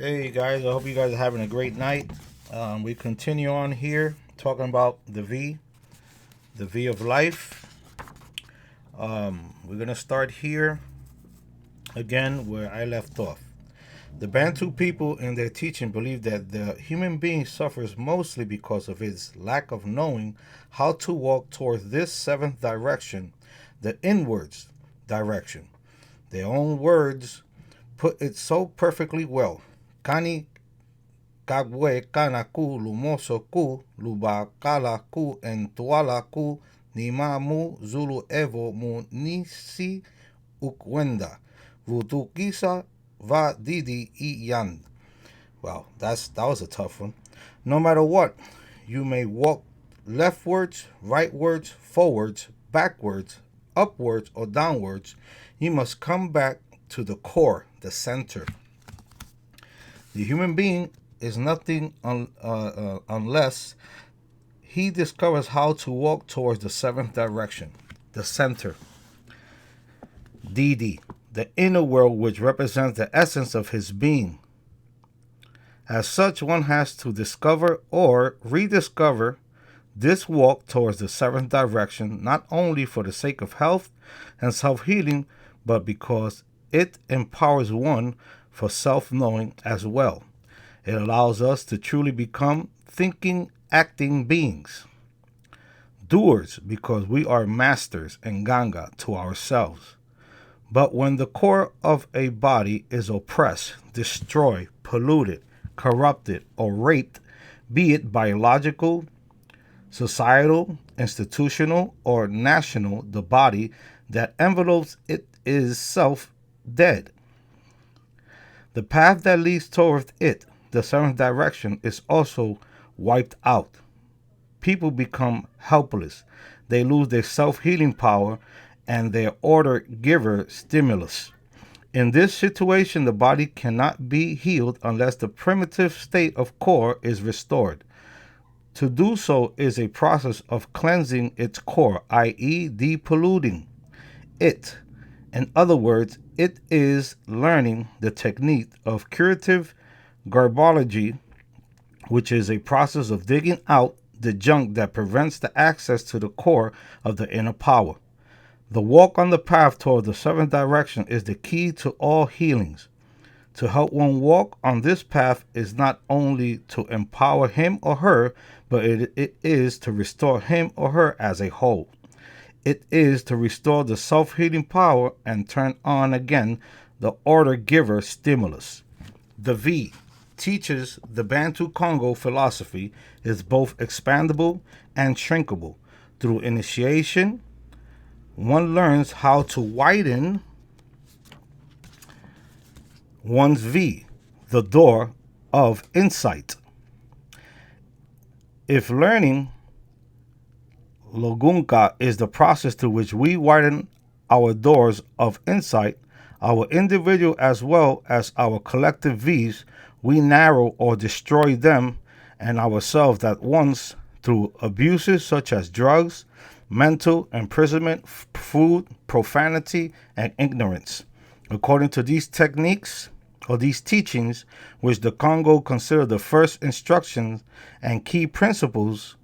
Hey guys, I hope you guys are having a great night. We continue on here talking about the V of life. We're gonna start here again where I left off. The Bantu people in their teaching believe that the human being suffers mostly because of his lack of knowing how to walk towards this seventh direction, the inwards direction. Their own words put it so perfectly well. Kani Kagwe kana ku lumoso ku lubakala ku entuala ku nima mu zulu evo mu nisi ukwenda vutukisa va didi I yan. Wow, that was a tough one. No matter what, you may walk leftwards, rightwards, forwards, backwards, upwards, or downwards. You must come back to the core, the center. The human being is nothing unless he discovers how to walk towards the seventh direction, the center, Didi, the inner world which represents the essence of his being. As such, one has to discover or rediscover this walk towards the seventh direction, not only for the sake of health and self healing, but because it empowers one for self knowing as well. It allows us to truly become thinking, acting beings, doers, because we are masters and Ganga to ourselves. But when the core of a body is oppressed, destroyed, polluted, corrupted, or raped, be it biological, societal, institutional, or national, the body that envelopes it is self dead. The path that leads towards it, the seventh direction, is also wiped out. People become helpless. They lose their self healing power and their order giver stimulus. In this situation, the body cannot be healed unless the primitive state of core is restored. To do so is a process of cleansing its core, i.e., depolluting it. In other words, it is learning the technique of curative garbology, which is a process of digging out the junk that prevents the access to the core of the inner power. The walk on the path toward the seventh direction is the key to all healings. To help one walk on this path is not only to empower him or her, but it is to restore him or her as a whole. It is to restore the self healing power and turn on again the order giver stimulus. The V teaches the Bantu Congo philosophy is both expandable and shrinkable. Through initiation, one learns how to widen one's V, the door of insight. If learning Logunka is the process through which we widen our doors of insight, our individual as well as our collective V's, we narrow or destroy them and ourselves at once through abuses such as drugs, mental imprisonment, food, profanity, and ignorance. According to these techniques or these teachings, which the Congo consider the first instructions and key principles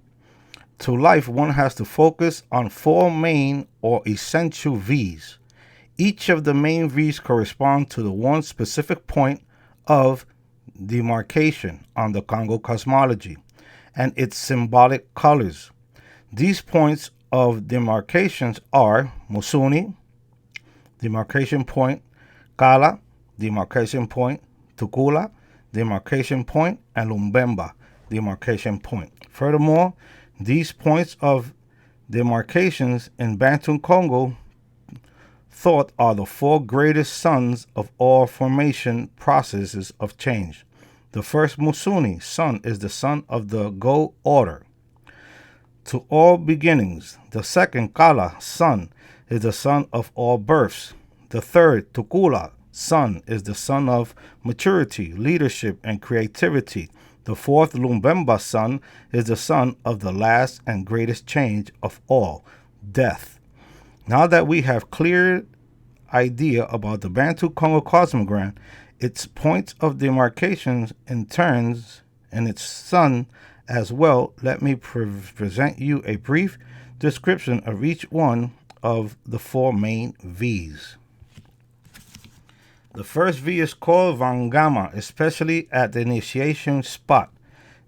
to life, one has to focus on four main or essential V's. Each of the main V's correspond to the one specific point of demarcation on the Congo cosmology and its symbolic colors. These points of demarcations are Musuni, demarcation point, Kala, demarcation point, Tukula, demarcation point, and Lumbemba, demarcation point. Furthermore, these points of demarcations in Bantu Congo thought are the four greatest suns of all formation processes of change. The first Musuni, sun, is the sun of the Go order to all beginnings. The second Kala, sun, is the sun of all births. The third Tukula, sun, is the sun of maturity, leadership, and creativity. The fourth Lumbemba sun is the sun of the last and greatest change of all, death. Now that we have clear idea about the Bantu Congo cosmogram, its points of demarcation in turns, and its sun as well. Let me present you a brief description of each one of the four main V's. The first V is called Vangama, especially at the initiation spot.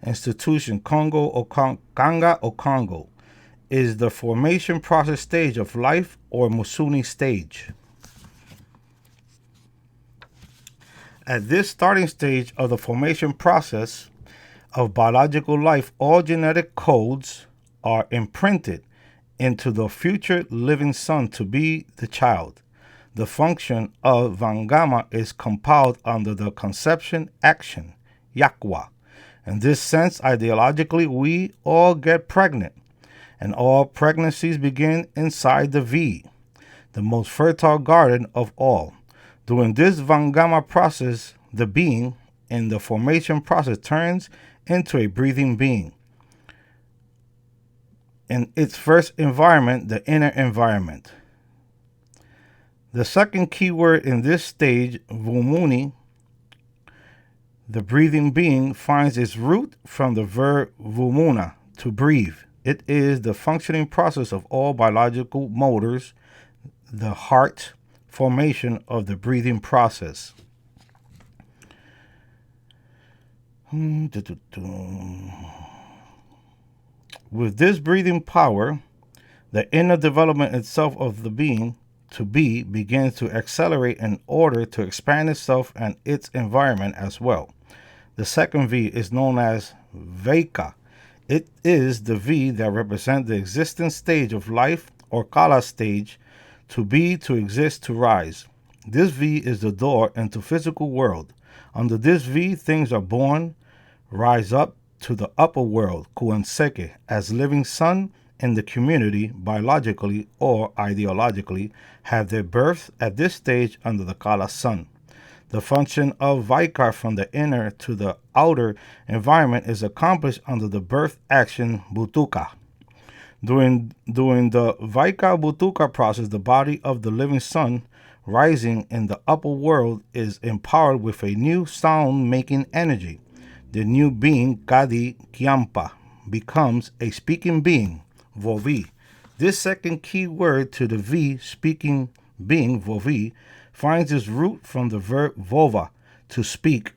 Institution Congo or Kanga or Congo is the formation process stage of life, or Musuni stage. At this starting stage of the formation process of biological life, all genetic codes are imprinted into the future living son to be the child. The function of Vangama is compiled under the conception action, Yakwa. In this sense, ideologically, we all get pregnant, and all pregnancies begin inside the V, the most fertile garden of all. During this Vangama process, the being in the formation process turns into a breathing being. In its first environment, the inner environment. The second key word in this stage, Vumuni, the breathing being, finds its root from the verb vumuna, to breathe. It is the functioning process of all biological motors, the heart formation of the breathing process. With this breathing power, the inner development itself of the being to be begins to accelerate in order to expand itself and its environment as well. The second V is known as Veika. It is the V that represents the existence stage of life, or Kala stage, to be, to exist, to rise. This V is the door into physical world. Under this V, things are born, rise up to the upper world, Kuanseke, as living son in the community, biologically or ideologically, have their birth at this stage under the Kala sun. The function of Vaikar from the inner to the outer environment is accomplished under the birth action Butuka. During the Vaikar Butuka process, the body of the living son rising in the upper world is empowered with a new sound-making energy. The new being, Kadi Kiampa, becomes a speaking being, Vovi. This second key word to the V, speaking being, Vovi, finds its root from the verb vova, to speak.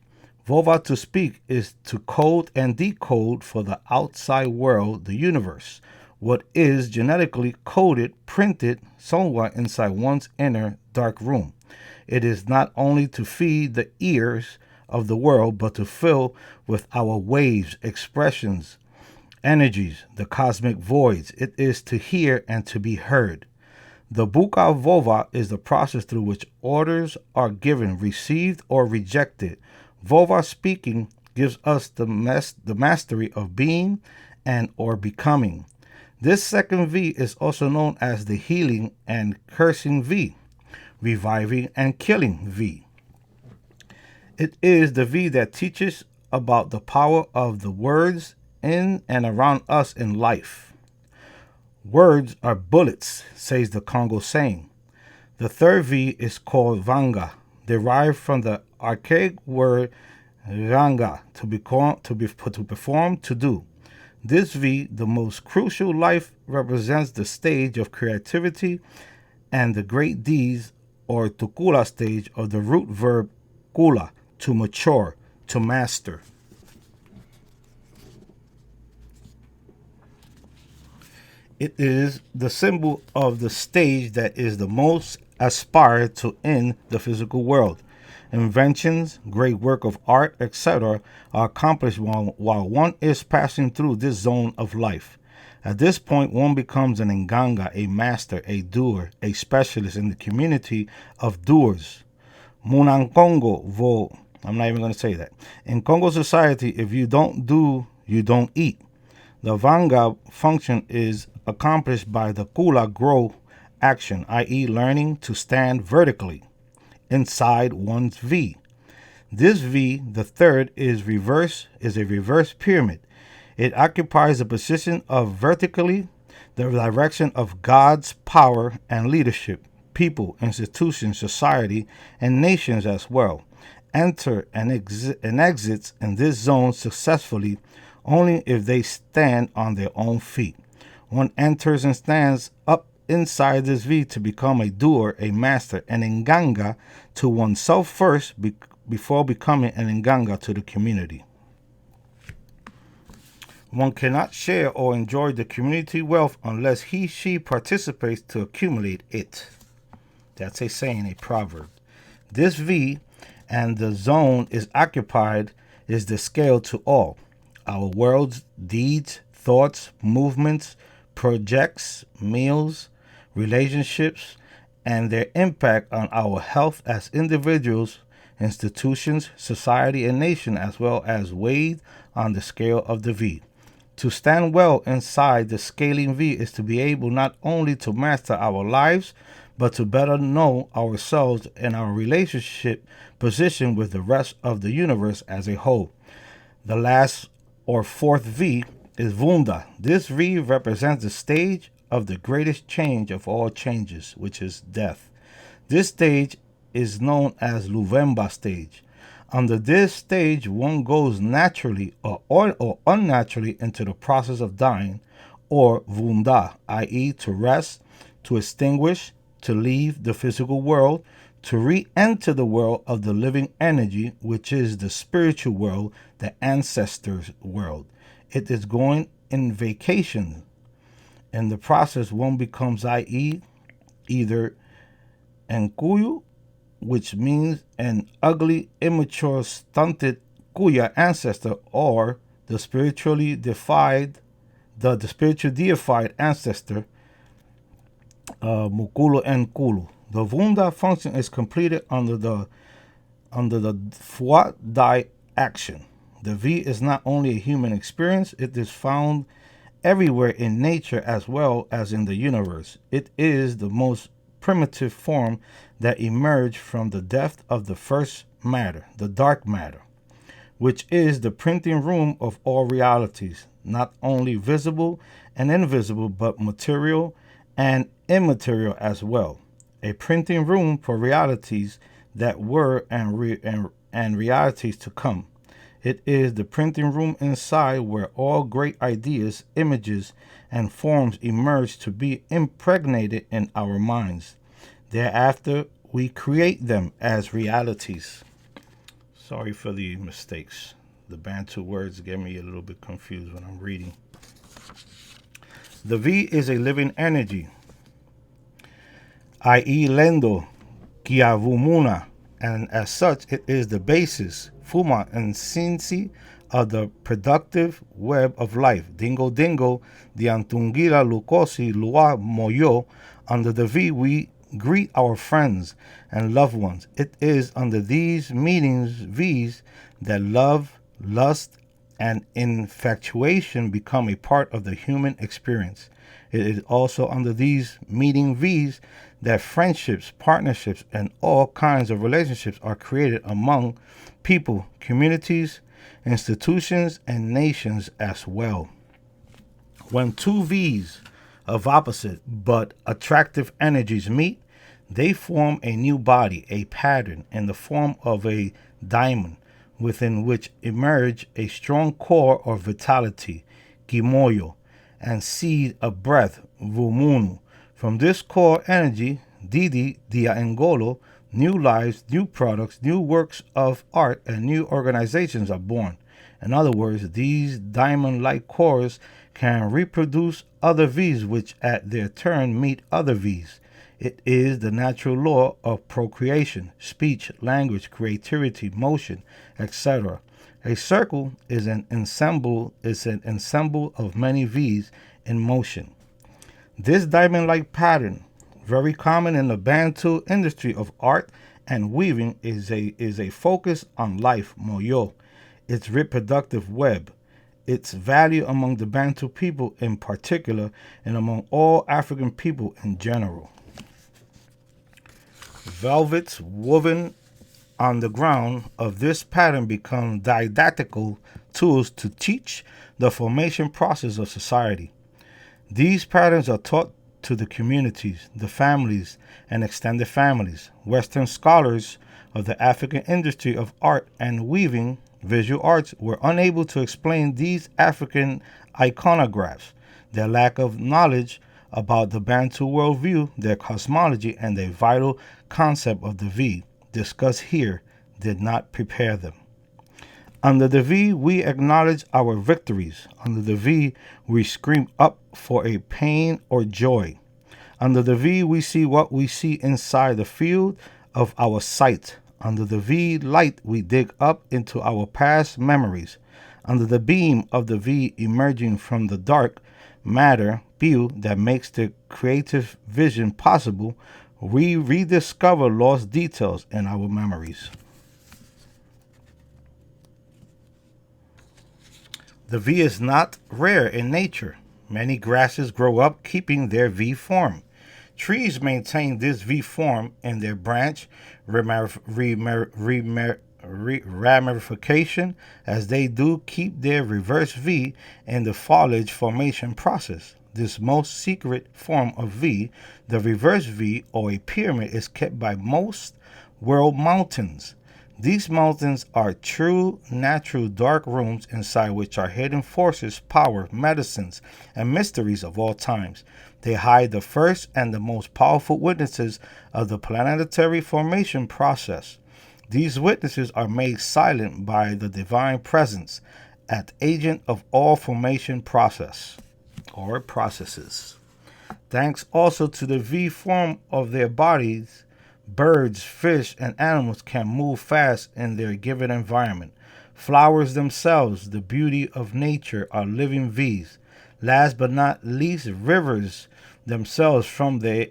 Vova, to speak, is to code and decode for the outside world, the universe, what is genetically coded, printed somewhere inside one's inner dark room. It is not only to feed the ears of the world, but to fill with our waves, expressions, energies, the cosmic voids. It is to hear and to be heard. The Buka Vova is the process through which orders are given, received, or rejected. Vova speaking gives us the mastery of being and or becoming. This second V is also known as the healing and cursing V, reviving and killing V. It is the V that teaches about the power of the words in and around us in life. Words are bullets, says the Congo saying. The third V is called Vanga, derived from the archaic word Ranga, to perform, to do. This V, the most crucial life, represents the stage of creativity and the great deeds, or Tukula stage of the root verb kula, to mature, to master. It is the symbol of the stage that is the most aspired to in the physical world. Inventions, great work of art, etc. are accomplished while one is passing through this zone of life. At this point, one becomes an nganga, a master, a doer, a specialist in the community of doers. Munankongo vo. I'm not even going to say that. In Congo society, if you don't do, you don't eat. The Vanga function is accomplished by the Kula grow action, i.e. learning to stand vertically inside one's V. This V, the third, is a reverse pyramid. It occupies the position of vertically, the direction of God's power and leadership, people, institutions, society, and nations as well. enter and exits in this zone successfully only if they stand on their own feet. One enters and stands up inside this V to become a doer, a master, an Nganga to oneself first before becoming an Nganga to the community. One cannot share or enjoy the community wealth unless she participates to accumulate it. That's a saying, a proverb. This V and the zone is occupied is the scale to all. Our world's deeds, thoughts, movements, projects, meals, relationships, and their impact on our health as individuals, institutions, society, and nation, as well as weighed on the scale of the V. To stand well inside the scaling V is to be able not only to master our lives, but to better know ourselves and our relationship position with the rest of the universe as a whole. The last or fourth V is Vunda. This V represents the stage of the greatest change of all changes, which is death. This stage is known as Luvemba stage. Under this stage, one goes naturally or unnaturally into the process of dying, or Vunda, i.e. to rest, to extinguish, to leave the physical world, to re-enter the world of the living energy, which is the spiritual world, the ancestors' world. It is going in vacation. In the process, one becomes, i.e., either Nkuyu, which means an ugly, immature, stunted Kuya ancestor, or the spiritually deified ancestor, Mukulu Nkulu. The Vunda function is completed under the Fuat Dai action. The V is not only a human experience, it is found everywhere in nature as well as in the universe. It is the most primitive form that emerged from the depth of the first matter, the dark matter, which is the printing room of all realities, not only visible and invisible, but material and immaterial as well. A printing room for realities that were and realities to come. It is the printing room inside where all great ideas, images, and forms emerge to be impregnated in our minds. Thereafter, we create them as realities. Sorry for the mistakes. The Bantu words get me a little bit confused when I'm reading. The V is a living energy, i.e. Lendo, Kiavumuna, and as such, it is the basis, Fuma and Sinsi, of the productive web of life. Dingo Dingo, the Antungira Lukosi Lua Moyo. Under the V, we greet our friends and loved ones. It is under these meetings, V's, that love, lust, and infatuation become a part of the human experience. It is also under these meeting V's that friendships, partnerships, and all kinds of relationships are created among people, communities, institutions, and nations as well. When two V's of opposite but attractive energies meet, they form a new body, a pattern in the form of a diamond, within which emerge a strong core or vitality, Kimoyo, and seed of breath, Vumunu. From this core energy, Didi, Dia Ngolo, new lives, new products, new works of art, and new organizations are born. In other words, these diamond-like cores can reproduce other V's, which at their turn meet other V's. It is the natural law of procreation, speech, language, creativity, motion, etc. A circle is an ensemble of many V's in motion. This diamond-like pattern, very common in the Bantu industry of art and weaving, is a focus on life, Moyo, its reproductive web, its value among the Bantu people in particular, and among all African people in general. Velvets woven on the ground of this pattern become didactical tools to teach the formation process of society. These patterns are taught to the communities, the families, and extended families. Western scholars of the African industry of art and weaving visual arts were unable to explain these African iconographs. Their lack of knowledge about the Bantu worldview, their cosmology, and the vital concept of the V discussed here did not prepare them. Under the V, we acknowledge our victories. Under the V, we scream up for a pain or joy. Under the V, we see what we see inside the field of our sight. Under the V light, we dig up into our past memories. Under the beam of the V emerging from the dark matter view that makes the creative vision possible, we rediscover lost details in our memories. The V is not rare in nature. Many grasses grow up keeping their V form. Trees maintain this V form in their branch ramification as they do keep their reverse V in the foliage formation process. This most secret form of V, the reverse V or a pyramid, is kept by most world mountains. These mountains are true, natural dark rooms inside which are hidden forces, power, medicines, and mysteries of all times. They hide the first and the most powerful witnesses of the planetary formation process. These witnesses are made silent by the divine presence, an agent of all formation process or processes. Thanks also to the V form of their bodies, birds, fish, and animals can move fast in their given environment. Flowers themselves, the beauty of nature, are living V's. Last but not least, rivers themselves from their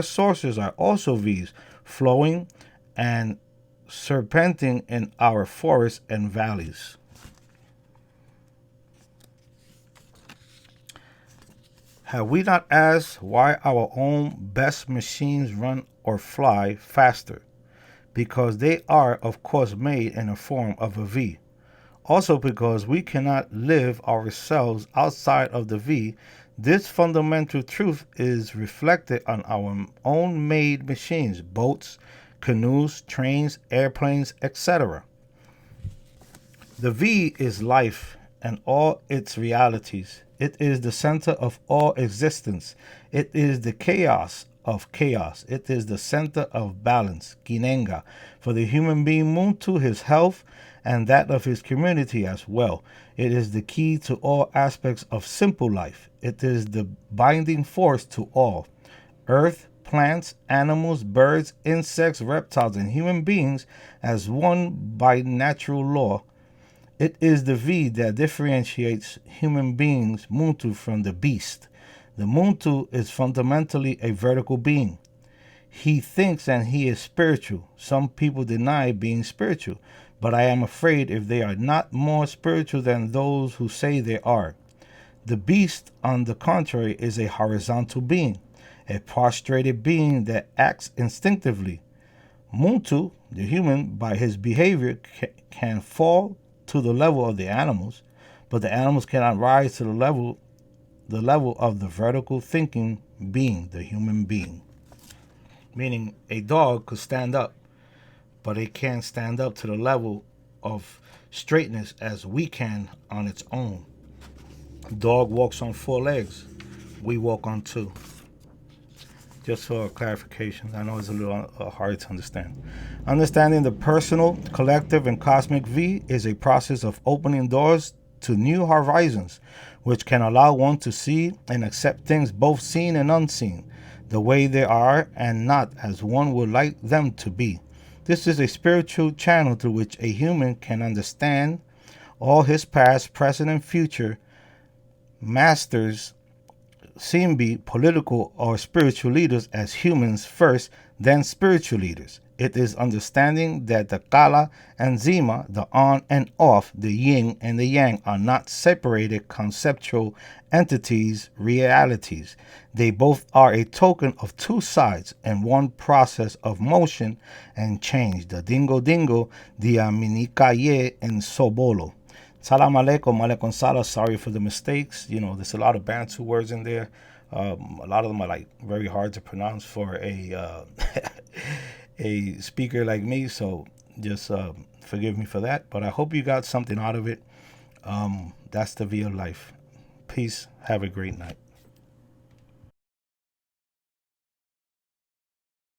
sources are also V's, flowing and serpenting in our forests and valleys. Have we not asked why our own best machines run or fly faster? Because they are, of course, made in the form of a V. Also because we cannot live ourselves outside of the V, this fundamental truth is reflected on our own made machines, boats, canoes, trains, airplanes, etc. The V is life and all its realities. It is the center of all existence. It is the chaos of chaos. It is the center of balance, Ginenga, for the human being Muntu, his health, and that of his community as well. It is the key to all aspects of simple life. It is the binding force to all. Earth, plants, animals, birds, insects, reptiles, and human beings as one by natural law. It is the V that differentiates human beings, Muntu, from the beast. The Muntu is fundamentally a vertical being. He thinks and he is spiritual. Some people deny being spiritual, but I am afraid if they are not more spiritual than those who say they are. The beast, on the contrary, is a horizontal being, a prostrated being that acts instinctively. Muntu, the human, by his behavior, can fall to the level of the animals, but the animals cannot rise to the level of the vertical thinking being, the human being. Meaning a dog could stand up, but it can't stand up to the level of straightness as we can on its own. A dog walks on 4 legs. We walk on 2. Just for clarification, I know it's a little hard to understand. Understanding the personal, collective, and cosmic V is a process of opening doors to new horizons, which can allow one to see and accept things both seen and unseen, the way they are and not as one would like them to be. This is a spiritual channel through which a human can understand all his past, present, and future masters, be political or spiritual leaders, as humans first, then spiritual leaders. It is understanding that the Kala and Zima, the on and off, the yin and the yang, are not separated conceptual entities, realities. They both are a token of 2 sides and one process of motion and change. The dingo dingo, the aminikaye and sobolo. Salam alaikum, alaikum salam. Sorry for the mistakes. There's a lot of Bantu words in there. A lot of them are very hard to pronounce for a a speaker like me, so just forgive me for that. But I hope you got something out of it. That's the V of life. Peace. Have a great night.